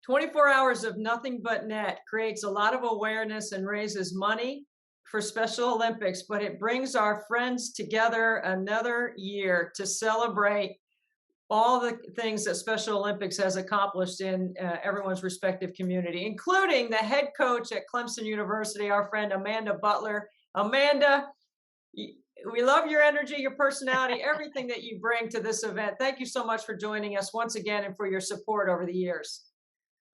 24 hours of nothing but net creates a lot of awareness and raises money for Special Olympics, but it brings our friends together another year to celebrate all the things that Special Olympics has accomplished in everyone's respective community, including the head coach at Clemson University, our friend Amanda Butler. Amanda, we love your energy, your personality, everything that you bring to this event. Thank you so much for joining us once again and for your support over the years.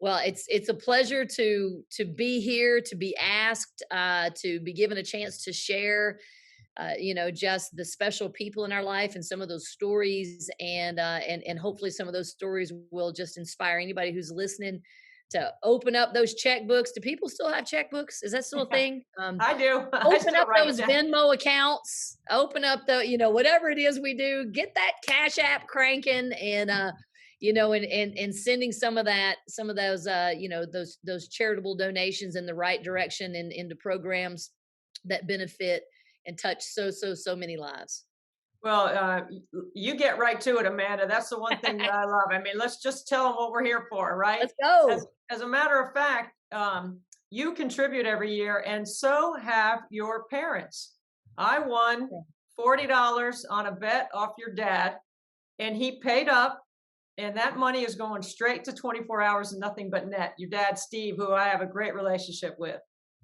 Well, it's a pleasure to be here, to be asked, to be given a chance to share, just the special people in our life and some of those stories, and hopefully some of those stories will just inspire anybody who's listening to open up those checkbooks. Do people still have checkbooks? Is that still a thing? I do. I Open still up write those down. Venmo accounts. Open up whatever it is we do. Get that Cash App cranking, and sending some of those, those charitable donations in the right direction and into programs that benefit and touch so many lives. Well, you get right to it, Amanda. That's the one thing that I love. I mean, let's just tell them what we're here for, right? Let's go. As a matter of fact, you contribute every year, and so have your parents. I won $40 on a bet off your dad, and he paid up, and that money is going straight to 24 hours and nothing but net. Your dad, Steve, who I have a great relationship with.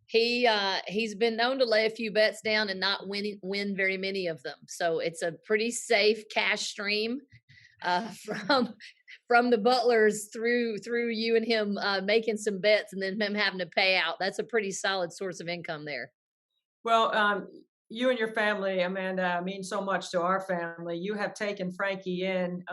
He's been known to lay a few bets down and not win very many of them. So it's a pretty safe cash stream from the Butlers through you and him making some bets and then him having to pay out. That's a pretty solid source of income there. Well, you and your family, Amanda, mean so much to our family. You have taken Frankie in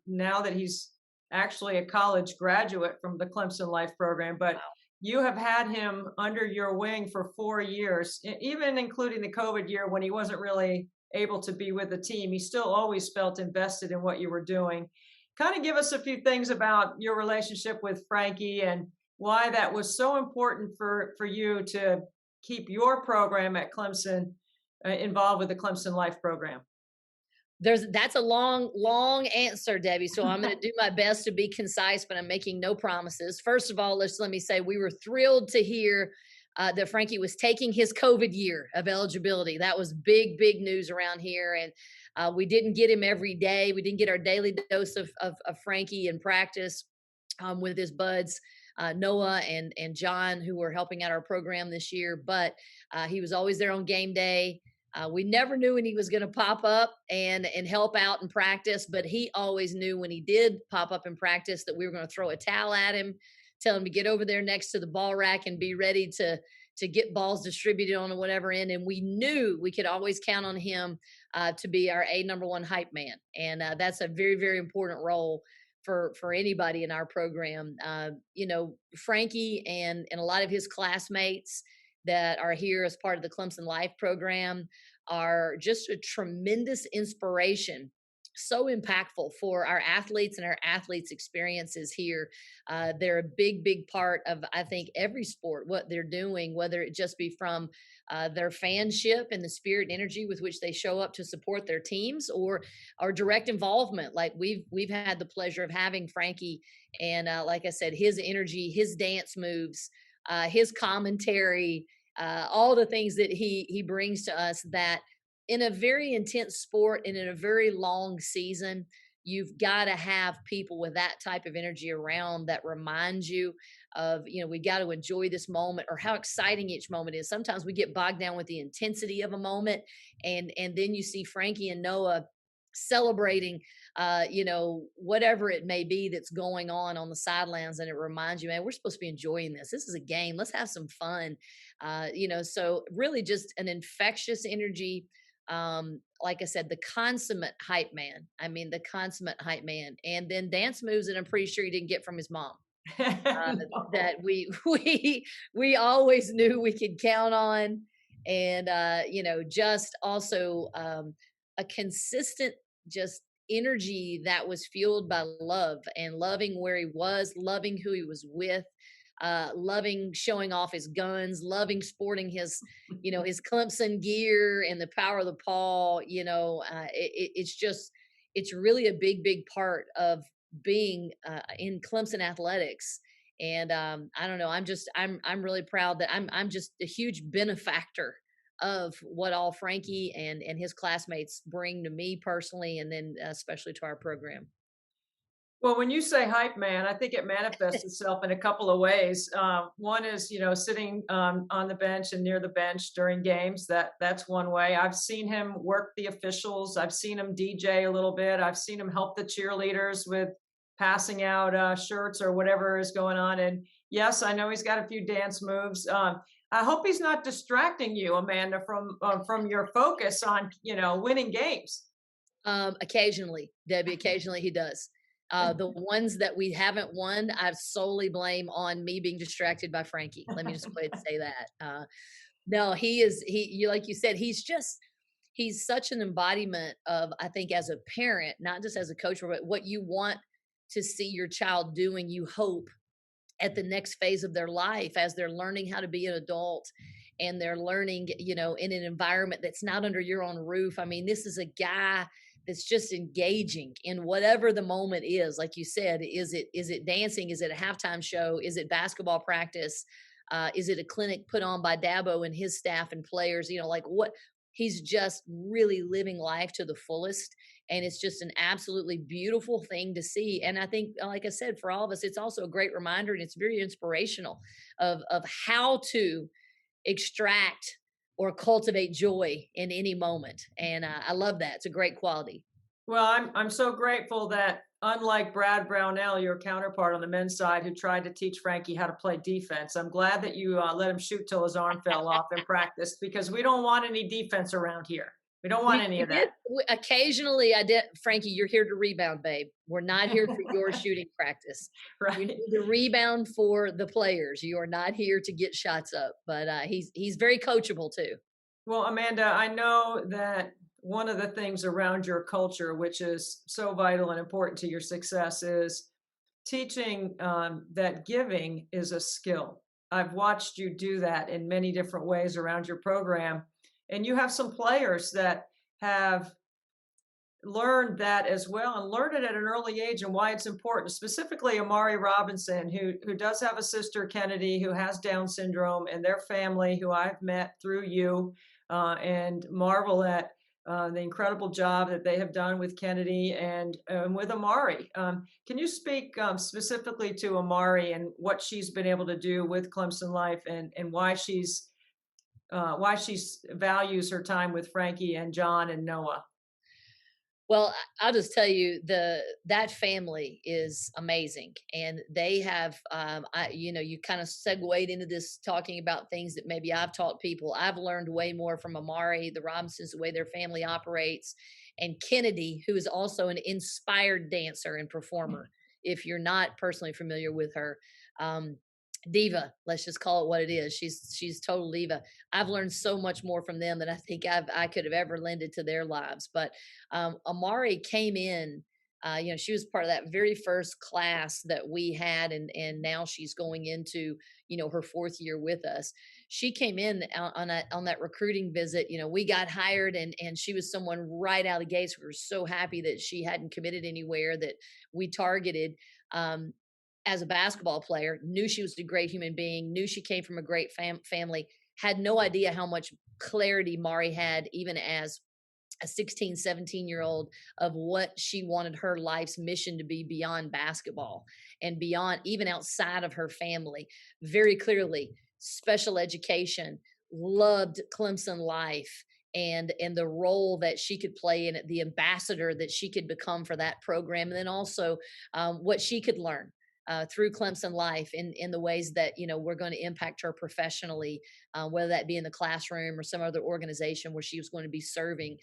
now that he's actually a college graduate from the Clemson Life program, but Wow. you have had him under your wing for 4 years, even including the COVID year when he wasn't really able to be with the team. He still always felt invested in what you were doing. Kind of give us a few things about your relationship with Frankie and why that was so important for you to keep your program at Clemson involved with the Clemson Life program. That's a long answer, Debbie. So I'm going to do my best to be concise, but I'm making no promises. First of all, let me say we were thrilled to hear that Frankie was taking his COVID year of eligibility. That was big news around here, and we didn't get him every day. We didn't get our daily dose of Frankie in practice with his buds. Noah and John, who were helping out our program this year, but he was always there on game day. We never knew when he was going to pop up and help out in practice, but he always knew when he did pop up in practice that we were going to throw a towel at him, tell him to get over there next to the ball rack and be ready to get balls distributed on whatever end. And we knew we could always count on him to be our number one hype man, and that's a very important role for anybody in our program. Frankie and a lot of his classmates that are here as part of the Clemson Life program are just a tremendous inspiration, so impactful for our athletes and our athletes' experiences here. They're a big part of, I think, every sport, what they're doing, whether it just be from their fanship and the spirit and energy with which they show up to support their teams, or direct involvement. Like we've had the pleasure of having Frankie, and like I said, his energy, his dance moves, his commentary, all the things that he brings to us, that in a very intense sport and in a very long season, you've got to have people with that type of energy around that reminds you of, we got to enjoy this moment, or how exciting each moment is. Sometimes we get bogged down with the intensity of a moment, and then you see Frankie and Noah celebrating whatever it may be that's going on the sidelines, and it reminds you, man, we're supposed to be enjoying this is a game, let's have some fun. So really just an infectious energy. Like I said, the consummate hype man. I mean, the consummate hype man. And then dance moves that I'm pretty sure he didn't get from his mom. No. That we always knew we could count on. And just also a consistent just energy that was fueled by love, and loving where he was, loving who he was with, loving showing off his guns, loving sporting his Clemson gear and the power of the paw. It's really a big part of being in Clemson athletics. And I don't know, I'm really proud that I'm just a huge benefactor of what all Frankie and his classmates bring to me personally, and then especially to our program. Well, when you say hype man, I think it manifests itself in a couple of ways. One is, sitting on the bench and near the bench during games. That's one way. I've seen him work the officials. I've seen him DJ a little bit. I've seen him help the cheerleaders with passing out shirts or whatever is going on. And yes, I know he's got a few dance moves. I hope he's not distracting you, Amanda, from your focus on winning games. Occasionally, Debbie, occasionally he does. The ones that we haven't won, I solely blame on me being distracted by Frankie. Let me just go ahead and say that. No, like you said, he's such an embodiment of, I think, as a parent, not just as a coach, but what you want to see your child doing, you hope, at the next phase of their life as they're learning how to be an adult and they're learning, in an environment that's not under your own roof. I mean, this is a guy that's just engaging in whatever the moment is. Like you said, is it dancing? Is it a halftime show? Is it basketball practice? Is it a clinic put on by Dabo and his staff and players? Like what, he's just really living life to the fullest. And it's just an absolutely beautiful thing to see. And I think, like I said, for all of us, it's also a great reminder, and it's very inspirational of how to extract or cultivate joy in any moment. And I love that. It's a great quality. Well, I'm so grateful that unlike Brad Brownell, your counterpart on the men's side, who tried to teach Frankie how to play defense, I'm glad that you let him shoot till his arm fell off in practice, because we don't want any defense around here. We don't want any We of did that. occasionally. I did, Frankie. You're here to rebound, babe. We're not here for your shooting practice. You Right. need to rebound for the players. You are not here to get shots up. But he's very coachable too. Well, Amanda, I know that one of the things around your culture, which is so vital and important to your success, is teaching that giving is a skill. I've watched you do that in many different ways around your program. And you have some players that have learned that as well, and learned it at an early age, and why it's important. Specifically, Amari Robinson, who does have a sister, Kennedy, who has Down syndrome, and their family, who I've met through you, and marvel at the incredible job that they have done with Kennedy and with Amari. Can you speak specifically to Amari and what she's been able to do with Clemson Life, and why she's values her time with Frankie and John and Noah? Well, I'll just tell you, that family is amazing, and they have. You kind of segued into this talking about things that maybe I've taught people. I've learned way more from Amari, the Robinsons, the way their family operates, and Kennedy, who is also an inspired dancer and performer. If you're not personally familiar with her, um, diva, let's just call it what it is. She's total diva. I've learned so much more from them than I think I could have ever lended to their lives. But Amari came in, she was part of that very first class that we had, and now she's going into, her fourth year with us. She came in on that recruiting visit. We got hired, and she was someone right out of the gates. We were so happy that she hadn't committed anywhere that we targeted. As a basketball player, knew she was a great human being, knew she came from a great family, had no idea how much clarity Mari had, even as a 16, 17-year-old, of what she wanted her life's mission to be beyond basketball and beyond, even outside of her family. Very clearly, special education, loved Clemson life, and the role that she could play in it, the ambassador that she could become for that program, and then also what she could learn through Clemson life in the ways that we're going to impact her professionally, whether that be in the classroom or some other organization where she was going to be serving,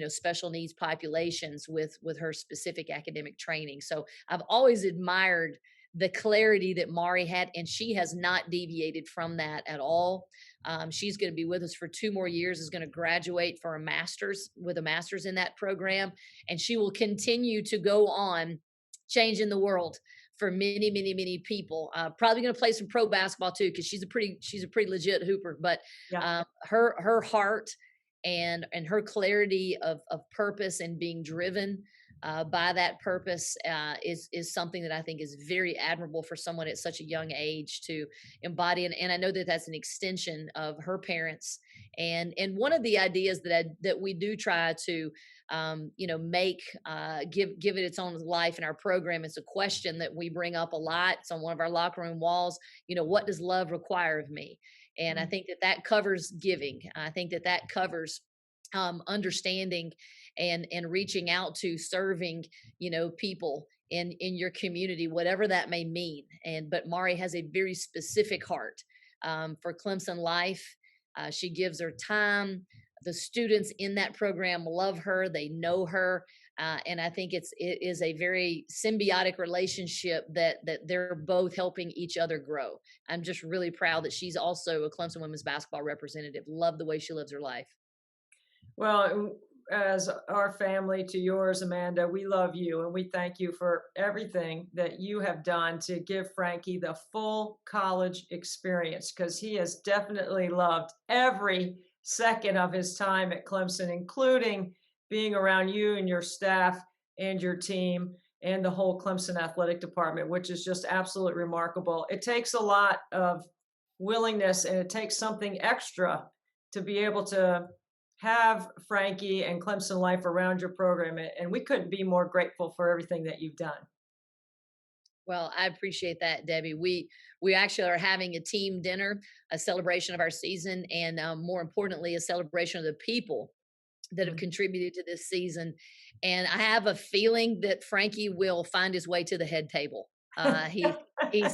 special needs populations with her specific academic training. So I've always admired the clarity that Mari had, and she has not deviated from that at all. She's going to be with us for 2 more years, is going to graduate for a master's in that program, and she will continue to go on changing the world for many, many, many people. Probably going to play some pro basketball too, because she's a pretty legit hooper. But Yeah. Her heart and her clarity of purpose and being driven by that purpose is something that I think is very admirable for someone at such a young age to embody. And I know that that's an extension of her parents. And one of the ideas that we do try to make give it its own life in our program. It's a question that we bring up a lot. It's on one of our locker room walls. What does love require of me? And I think that covers giving. I think that covers understanding and reaching out to serving people in your community, whatever that may mean. But Mari has a very specific heart for Clemson life. She gives her time. The students in that program love her, they know her, and I think it is a very symbiotic relationship that they're both helping each other grow. I'm just really proud that she's also a Clemson women's basketball representative. Love the way she lives her life. Well, as our family to yours, Amanda, we love you and we thank you for everything that you have done to give Frankie the full college experience, because he has definitely loved every second of his time at Clemson, including being around you and your staff and your team and the whole Clemson athletic department, which is just absolutely remarkable. It takes a lot of willingness and it takes something extra to be able to have Frankie and Clemson life around your program. And we couldn't be more grateful for everything that you've done. Well, I appreciate that, Debbie. We actually are having a team dinner, a celebration of our season, and more importantly, a celebration of the people that have contributed to this season. And I have a feeling that Frankie will find his way to the head table.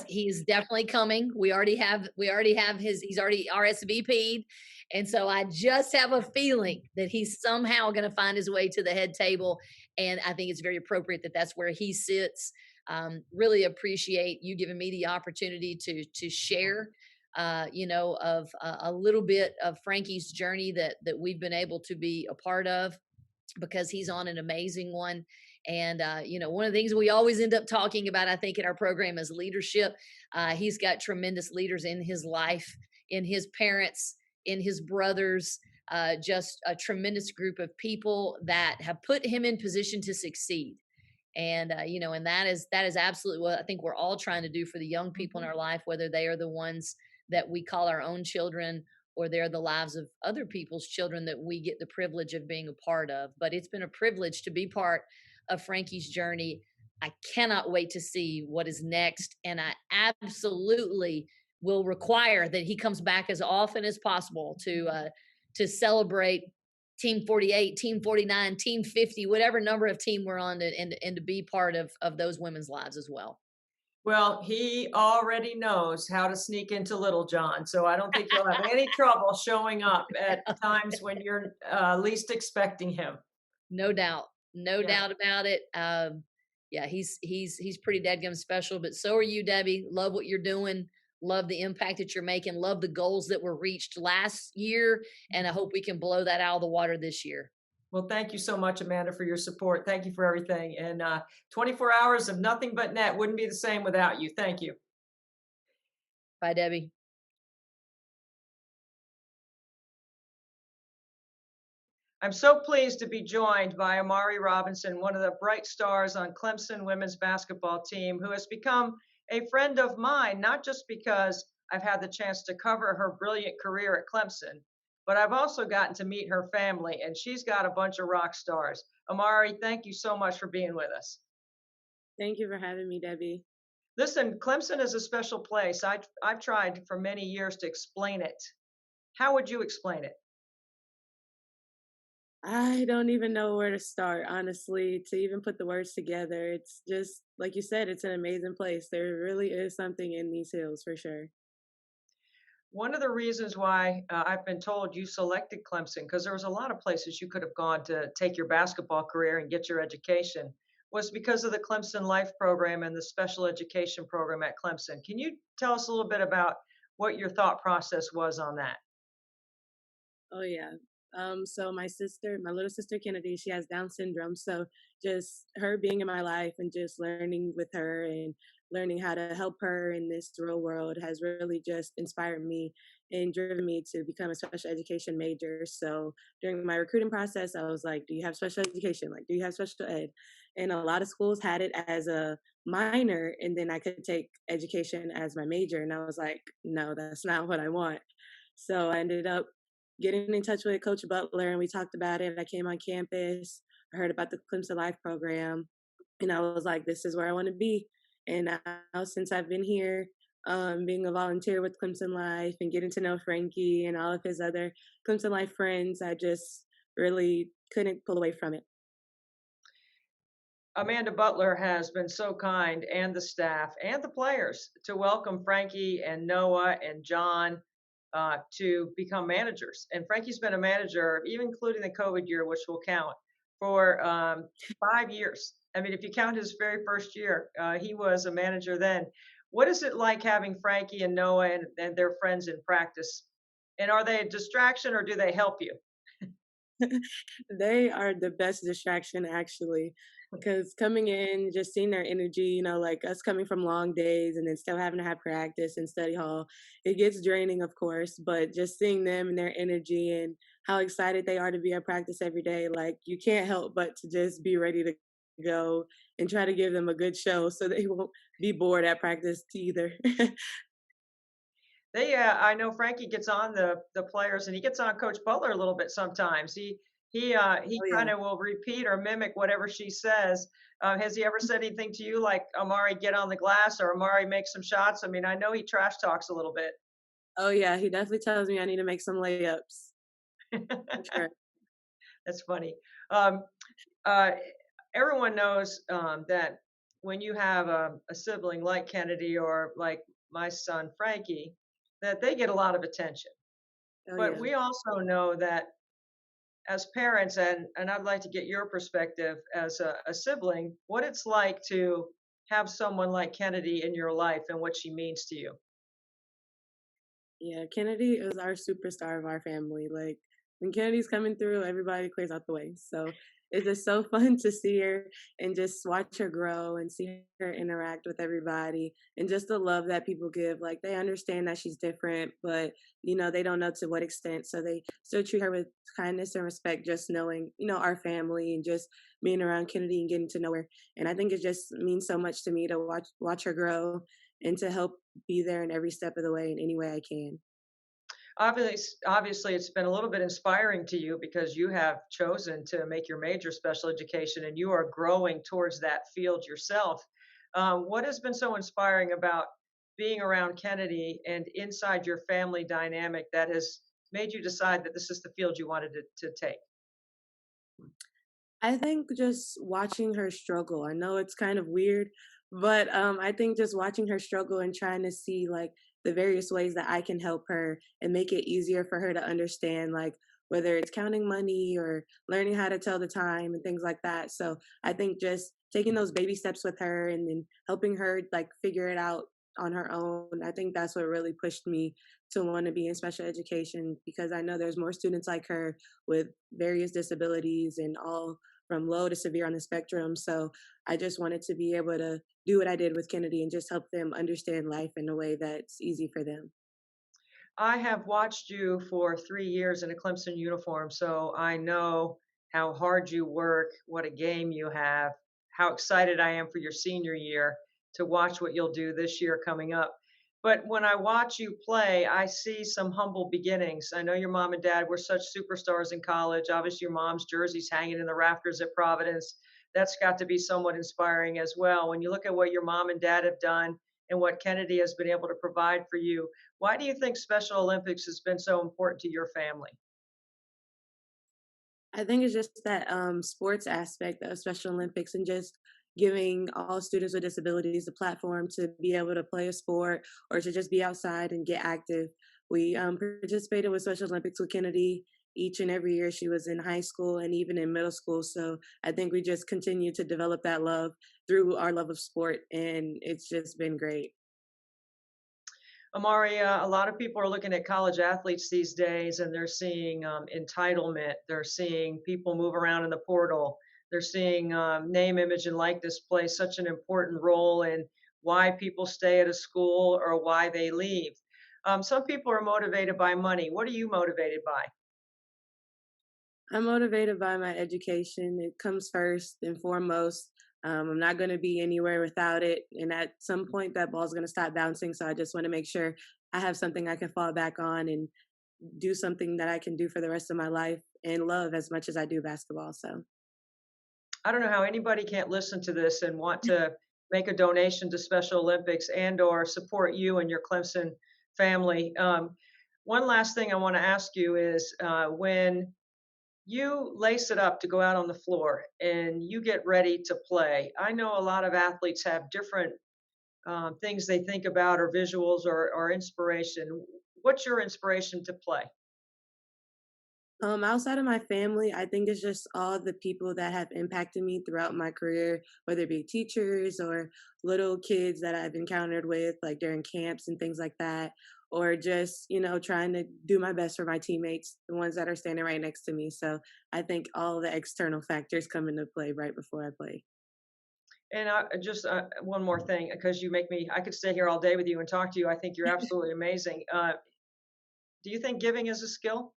He's definitely coming. We already have he's already RSVP'd. And so I just have a feeling that he's somehow going to find his way to the head table. And I think it's very appropriate that that's where he sits. Really appreciate you giving me the opportunity to share of a little bit of Frankie's journey that we've been able to be a part of, because he's on an amazing one. And one of the things we always end up talking about, I think, in our program is leadership. He's got tremendous leaders in his life, in his parents, in his brothers, just a tremendous group of people that have put him in position to succeed. And that is absolutely what I think we're all trying to do for the young people in our life, whether they are the ones that we call our own children or they're the lives of other people's children that we get the privilege of being a part of. But it's been a privilege to be part of Frankie's journey. I cannot wait to see what is next. And I absolutely will require that he comes back as often as possible to celebrate Team 48, Team 49, Team 50, whatever number of team we're on, and to be part of those women's lives as well. Well, he already knows how to sneak into Little John, so I don't think you'll have any trouble showing up at times when you're least expecting him. No doubt. No Yeah. doubt about it. Yeah, he's pretty dadgum special, but so are you, Debbie. Love what you're doing. Love the impact that you're making. Love the goals that were reached last year. And I hope we can blow that out of the water this year. Well, thank you so much, Amanda, for your support. Thank you for everything. And 24 hours of nothing but net wouldn't be the same without you. Thank you. Bye, Debbie. I'm so pleased to be joined by Amari Robinson, one of the bright stars on Clemson women's basketball team, who has become a friend of mine, not just because I've had the chance to cover her brilliant career at Clemson, but I've also gotten to meet her family, and she's got a bunch of rock stars. Amari, thank you so much for being with us. Thank you for having me, Debbie. Listen, Clemson is a special place. I've tried for many years to explain it. How would you explain it? I don't even know where to start, honestly, to even put the words together. It's just, like you said, it's an amazing place. There really is something in these hills for sure. One of the reasons why I've been told you selected Clemson, because there was a lot of places you could have gone to take your basketball career and get your education, was because of the Clemson Life program and the special education program at Clemson. Can you tell us a little bit about what your thought process was on that? Oh, yeah. So my sister, my little sister Kennedy, she has Down syndrome. So just her being in my life and just learning with her and learning how to help her in this real world has really just inspired me and driven me to become a special education major. So during my recruiting process, I was like, "Do you have special education? Like, do you have special ed?" And a lot of schools had it as a minor, and then I could take education as my major. And I was like, "No, that's not what I want." So I ended up getting in touch with Coach Butler and we talked about it. I came on campus, I heard about the Clemson Life program, and I was like, this is where I want to be. And now, since I've been here, being a volunteer with Clemson Life and getting to know Frankie and all of his other Clemson Life friends, I just really couldn't pull away from it. Amanda Butler has been so kind, and the staff and the players, to welcome Frankie and Noah and John to become managers. And Frankie's been a manager, even including the COVID year, which will count, for 5 years. I mean, if you count his very first year, he was a manager then. What is it like having Frankie and Noah and their friends in practice? And are they a distraction or do they help you? They are the best distraction actually, because coming in, just seeing their energy, like us coming from long days and then still having to have practice and study hall, it gets draining, of course, but just seeing them and their energy and how excited they are to be at practice every day, like you can't help but to just be ready to go and try to give them a good show so they won't be bored at practice either. I know Frankie gets on the players and he gets on Coach Butler a little bit sometimes. He Oh kind yeah. of will repeat or mimic whatever she says. Has he ever said anything to you like Amari get on the glass or Amari make some shots? I mean, I know he trash talks a little bit. Oh yeah, he definitely tells me I need to make some layups for sure. That's funny. Um, uh, Everyone knows that when you have a sibling like Kennedy or like my son Frankie, that they get a lot of attention. Oh But yeah. we also know that as parents, and I'd like to get your perspective as a sibling, what it's like to have someone like Kennedy in your life and what she means to you. Yeah, Kennedy is our superstar of our family. Like when Kennedy's coming through, everybody clears out the way. So it's just so fun to see her and just watch her grow and see her interact with everybody and just the love that people give. Like they understand that she's different, but they don't know to what extent. So they still treat her with kindness and respect, just knowing, our family and just being around Kennedy and getting to know her. And I think it just means so much to me to watch her grow and to help be there in every step of the way in any way I can. Obviously, it's been a little bit inspiring to you because you have chosen to make your major special education and you are growing towards that field yourself. What has been so inspiring about being around Kennedy and inside your family dynamic that has made you decide that this is the field you wanted to take? I think just watching her struggle. I know it's kind of weird, but I think just watching her struggle and trying to see like the various ways that I can help her and make it easier for her to understand, like whether it's counting money or learning how to tell the time and things like that. So I think just taking those baby steps with her and then helping her like figure it out on her own. I think that's what really pushed me to want to be in special education because I know there's more students like her with various disabilities and all from low to severe on the spectrum. So I just wanted to be able to do what I did with Kennedy and just help them understand life in a way that's easy for them. I have watched you for 3 years in a Clemson uniform, so I know how hard you work, what a game you have, how excited I am for your senior year to watch what you'll do this year coming up. But when I watch you play, I see some humble beginnings. I know your mom and dad were such superstars in college. Obviously, your mom's jersey's hanging in the rafters at Providence. That's got to be somewhat inspiring as well. When you look at what your mom and dad have done and what Kennedy has been able to provide for you, why do you think Special Olympics has been so important to your family? I think it's just that sports aspect of Special Olympics and just giving all students with disabilities a platform to be able to play a sport or to just be outside and get active. We participated with Special Olympics with Kennedy each and every year she was in high school and even in middle school. So I think we just continue to develop that love through our love of sport, and it's just been great. Amari, a lot of people are looking at college athletes these days and they're seeing entitlement. They're seeing people move around in the portal. They're seeing name, image, and likeness play such an important role in why people stay at a school or why they leave. Some people are motivated by money. What are you motivated by? I'm motivated by my education. It comes first and foremost. I'm not going to be anywhere without it. And at some point, that ball's going to stop bouncing. So I just want to make sure I have something I can fall back on and do something that I can do for the rest of my life and love as much as I do basketball. So I don't know how anybody can't listen to this and want to make a donation to Special Olympics and or support you and your Clemson family. One last thing I want to ask you is when you lace it up to go out on the floor and you get ready to play. I know a lot of athletes have different things they think about or visuals or inspiration. What's your inspiration to play? outside of my family, I think it's just all the people that have impacted me throughout my career, whether it be teachers or little kids that I've encountered with, like during camps and things like that, or just, trying to do my best for my teammates, the ones that are standing right next to me. So I think all the external factors come into play right before I play. And just one more thing, because you make me, I could stay here all day with you and talk to you. I think you're absolutely amazing. Do you think giving is a skill?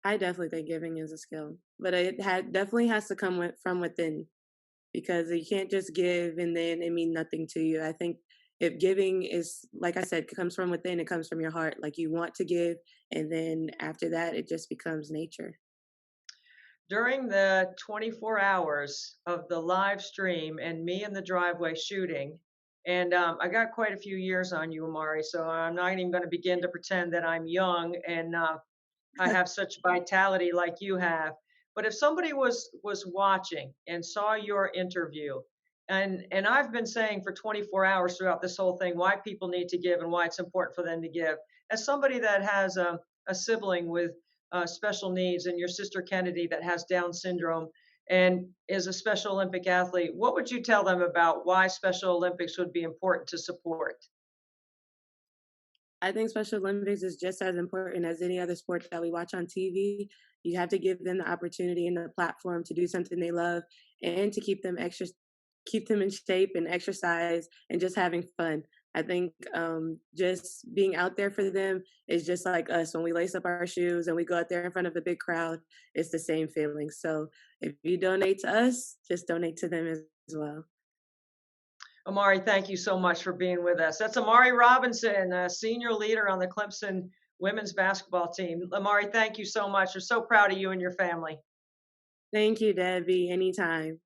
I definitely think giving is a skill, but definitely has to come from within because you can't just give and then it mean nothing to you. I think if giving is, like I said, comes from within, it comes from your heart. Like you want to give, and then after that, it just becomes nature. During the 24 hours of the live stream and me in the driveway shooting, and I got quite a few years on you, Amari, so I'm not even going to begin to pretend that I'm young and I have such vitality like you have. But if somebody was watching and saw your interview, and I've been saying for 24 hours throughout this whole thing why people need to give and why it's important for them to give. As somebody that has a sibling with special needs and your sister Kennedy that has Down syndrome and is a Special Olympic athlete, what would you tell them about why Special Olympics would be important to support? I think Special Olympics is just as important as any other sport that we watch on TV. You have to give them the opportunity and the platform to do something they love and to keep them in shape and exercise and just having fun. I think just being out there for them is just like us when we lace up our shoes and we go out there in front of a big crowd. It's the same feeling. So if you donate to us, just donate to them as well. Amari, thank you so much for being with us. That's Amari Robinson, a senior leader on the Clemson women's basketball team. Amari, thank you so much. We're so proud of you and your family. Thank you, Debbie. Anytime.